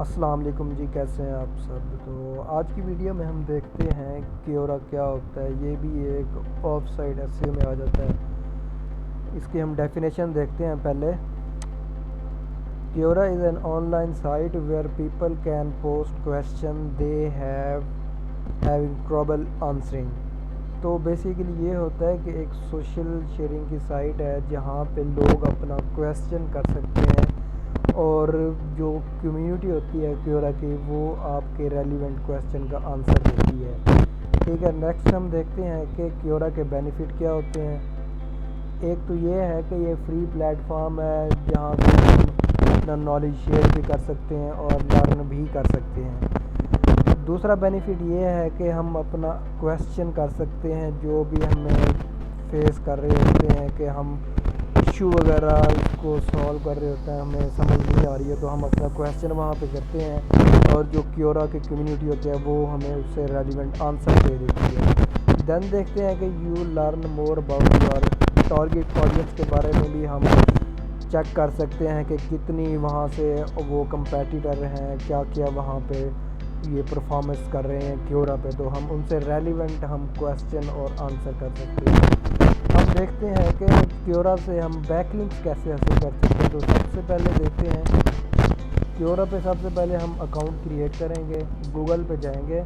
अस्सलाम वालेकुम जी, कैसे हैं आप सब। तो आज की वीडियो में हम देखते हैं क्योरा क्या होता है। ये भी एक ऑफ साइड एसईओ में आ जाता है। इसकी हम डेफिनेशन देखते हैं पहले। Quora is an online site where people can post question they having trouble answering. तो बेसिकली ये होता है कि एक सोशल शेयरिंग की साइट है जहाँ पे लोग अपना क्वेश्चन कर सकते हैं और जो कम्युनिटी होती है क्योरा की वो आपके रेलिवेंट क्वेश्चन का आंसर देती है। ठीक है, नेक्स्ट हम देखते हैं कि क्योरा के बेनिफिट क्या होते हैं। एक तो ये है कि ये फ्री प्लेटफॉर्म है जहाँ पे हम अपना नॉलेज शेयर भी कर सकते हैं और लर्न भी कर सकते हैं। दूसरा बेनिफिट ये है कि हम अपना क्वेश्चन कर सकते हैं जो भी हमें फेस कर रहे होते हैं, कि हम इशू वगैरह इसको सॉल्व कर रहे होते हैं, हमें समझ नहीं आ रही है तो हम अपना क्वेश्चन वहाँ पे करते हैं और जो क्योरा की कम्युनिटी होती है वो हमें उससे रेलिवेंट आंसर दे देती है। देन देखते हैं कि you learn more about your target audience के बारे में भी हम चेक कर सकते हैं कि कितनी वहाँ से वो कंपेटिटर हैं, क्या क्या वहाँ पे ये परफॉर्मेंस कर रहे हैं क्योरा पे, तो हम उनसे रेलिवेंट हम क्वेश्चन और आंसर कर सकते हैं। हम देखते हैं कि क्योरा से हम बैकलिंक्स कैसे हासिल कर सकते हैं। तो सबसे पहले देखते हैं क्योरा पे सबसे पहले हम अकाउंट क्रिएट करेंगे, गूगल पे जाएंगे,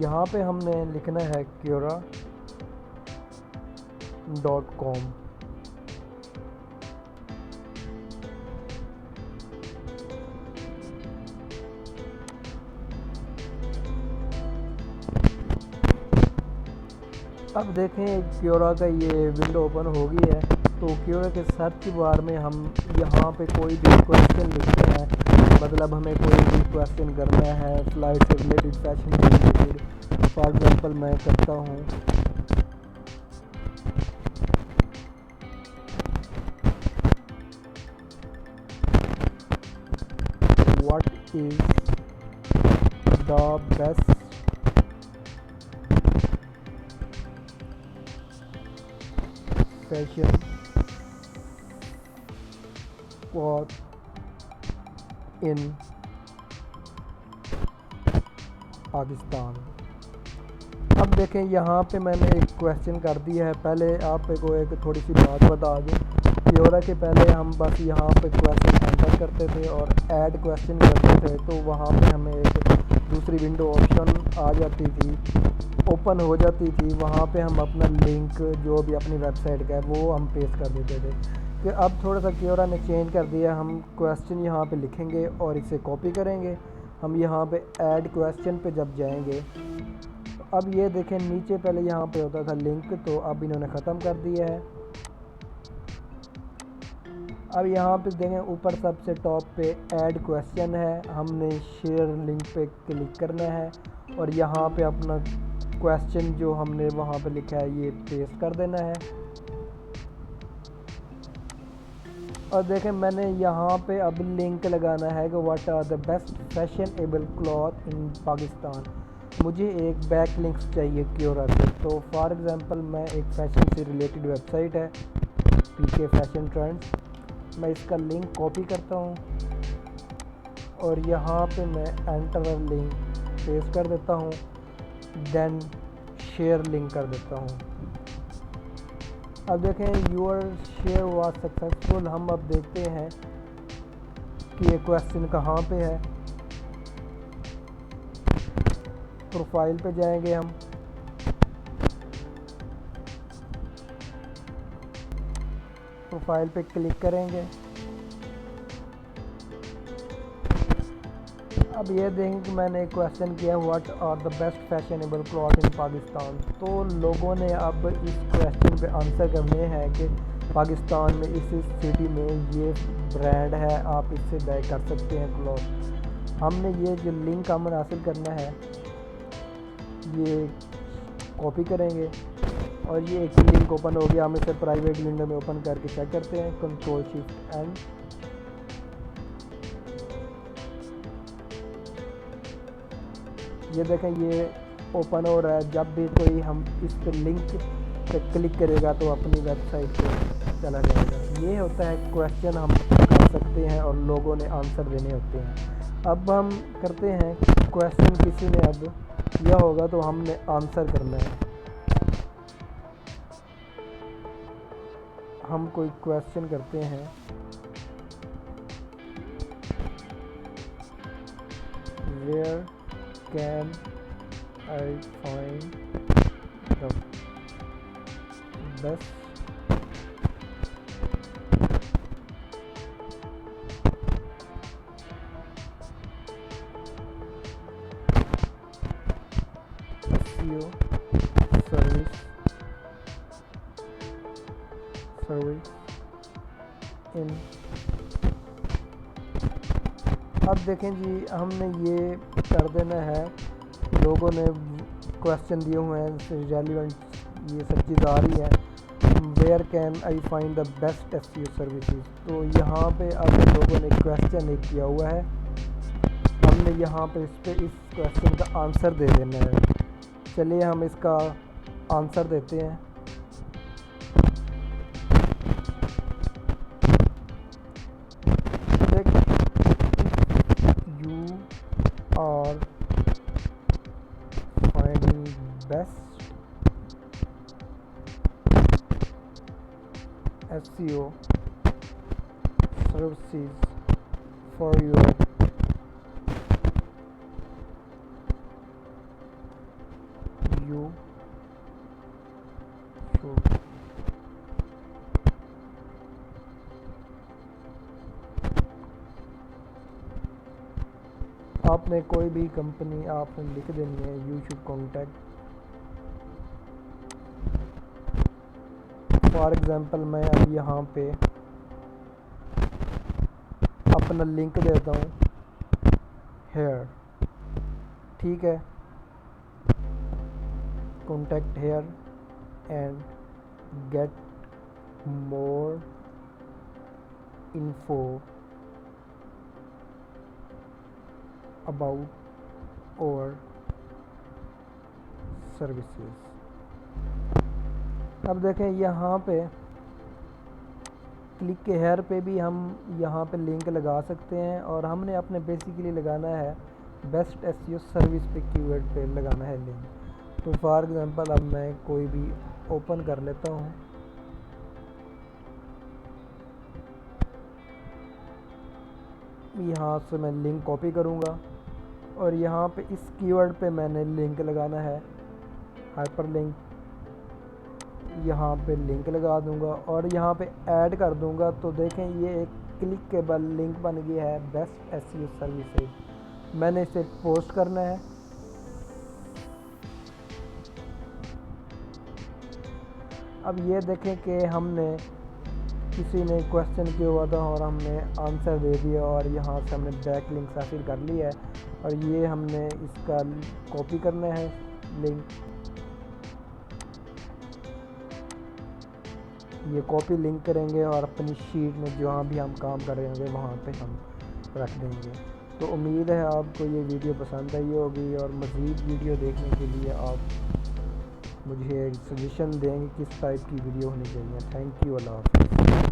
यहाँ पे हमने लिखना है Quora.com। अब देखें क्योरा का ये विंडो ओपन हो गई है। तो क्योरा के सर्च बार में हम यहाँ पे कोई भी क्वेश्चन लिखते हैं, मतलब हमें कोई भी क्वेश्चन करना है फ्लाइट से रिलेटेड, फैशन से रिलेटेड। फॉर एग्जांपल मैं करता हूँ what is the best fashion spot in Pakistan. अब देखें यहाँ पे मैंने एक क्वेश्चन कर दिया है। पहले आप को एक थोड़ी सी बात बता दूँ, क्योरा के पहले हम बस यहाँ पे क्वेश्चन एंटर करते थे और ऐड क्वेश्चन करते थे, तो वहाँ पे हमें एक दूसरी विंडो ऑप्शन आ जाती थी, ओपन हो जाती थी। वहाँ पे हम अपना लिंक जो भी अपनी वेबसाइट का है वो हम पेस्ट कर देते थे। कि अब थोड़ा सा क्योरा ने चेंज कर दिया, हम क्वेश्चन यहाँ पे लिखेंगे और इसे कॉपी करेंगे। हम यहाँ पे ऐड क्वेश्चन पे जब जाएंगे, अब ये देखें नीचे पहले यहाँ पे होता था लिंक, तो अब इन्होंने ख़त्म कर दिया है। अब यहाँ पे देखें ऊपर सबसे टॉप पे ऐड क्वेश्चन है, हमने शेयर लिंक पे क्लिक करना है और यहाँ पे अपना क्वेश्चन जो हमने वहाँ पे लिखा है ये पेस्ट कर देना है। और देखें मैंने यहाँ पे अब लिंक लगाना है कि what are the best fashionable cloth in Pakistan. मुझे एक बैक लिंक्स चाहिए क्योरा से। तो फॉर एग्ज़ाम्पल मैं एक फ़ैशन से रिलेटेड वेबसाइट है पीके फैशन ट्रेंड्स, मैं इसका लिंक कॉपी करता हूँ और यहाँ पे मैं एंटर लिंक पेस्ट कर देता हूँ, देन शेयर लिंक कर देता हूँ। अब देखें यूर शेयर वाज सक्सेसफुल। हम अब देखते हैं कि ये क्वेश्चन कहाँ पे है। प्रोफाइल पे जाएंगे, हम प्रोफाइल पे क्लिक करेंगे। अब ये देखें कि मैंने एक क्वेश्चन किया what are the best fashionable cloth in Pakistan. तो लोगों ने अब इस क्वेश्चन पे आंसर करने हैं कि पाकिस्तान में इस सिटी में ये ब्रांड है, आप इससे बाय कर सकते हैं क्लॉथ। हमने ये जो लिंक हमने हासिल करना है ये कॉपी करेंगे और ये एक लिंक ओपन हो गया। हम इसे प्राइवेट विंडो में ओपन करके चेक करते हैं, कंट्रोल शिफ्ट एंड। ये देखें ये ओपन हो रहा है। जब भी कोई हम इस पर लिंक पे क्लिक करेगा तो अपनी वेबसाइट पे चला जाएगा। ये होता है क्वेश्चन हम कर सकते हैं और लोगों ने आंसर देने होते हैं। अब हम करते हैं क्वेश्चन किसी ने अब किया होगा तो हमने आंसर करना है। हम कोई क्वेश्चन करते हैं, where can I find the best SEO service in. अब देखें जी, हमने ये कर देना है। लोगों ने क्वेश्चन दिए हुए हैं रेलिवेंट, ये सब चीज़ आ रही है। Where can I find the best SEO services. तो यहाँ पे अब लोगों ने क्वेश्चन एक किया हुआ है, हमने यहाँ पे इस क्वेश्चन का आंसर दे देना है। चलिए हम इसका आंसर देते हैं। You are finding best SEO services for your you should आपने कोई भी कंपनी आपने लिख देनी है, you should contact. For example मैं अब यहाँ पे अपना लिंक देता हूँ हेयर, ठीक है, contact here and get more info about our services। अब देखें यहाँ पे क्लिक के हेयर पे भी हम यहाँ पे लिंक लगा सकते हैं, और हमने अपने बेसिकली लगाना है बेस्ट SEO सर्विस पे कीवर्ड पे लगाना है लिंक। तो फॉर एग्जांपल अब मैं कोई भी ओपन कर लेता हूँ, यहाँ से मैं लिंक कॉपी करूँगा और यहाँ पे इस कीवर्ड पे मैंने लिंक लगाना है, हाइपर लिंक, यहाँ पे लिंक लगा दूँगा और यहाँ पे ऐड कर दूँगा। तो देखें ये एक क्लिकेबल लिंक बन गया है बेस्ट SEO सर्विसेज। मैंने इसे पोस्ट करना है। अब ये देखें कि हमने किसी ने क्वेश्चन किया हुआ था और हमने आंसर दे दिया, और यहाँ से हमने बैक लिंक हासिल कर लिया है, और ये हमने इसका कॉपी करना है लिंक। ये कॉपी लिंक करेंगे और अपनी शीट में जहाँ भी हम काम कर रहे होंगे वहाँ पे हम रख देंगे। तो उम्मीद है आपको ये वीडियो पसंद आई होगी, और मज़ीद वीडियो देखने के लिए आप मुझे सजेशन देंगे किस टाइप की वीडियो होनी चाहिए। थैंक यू, अल्लाह हाफ़िज़।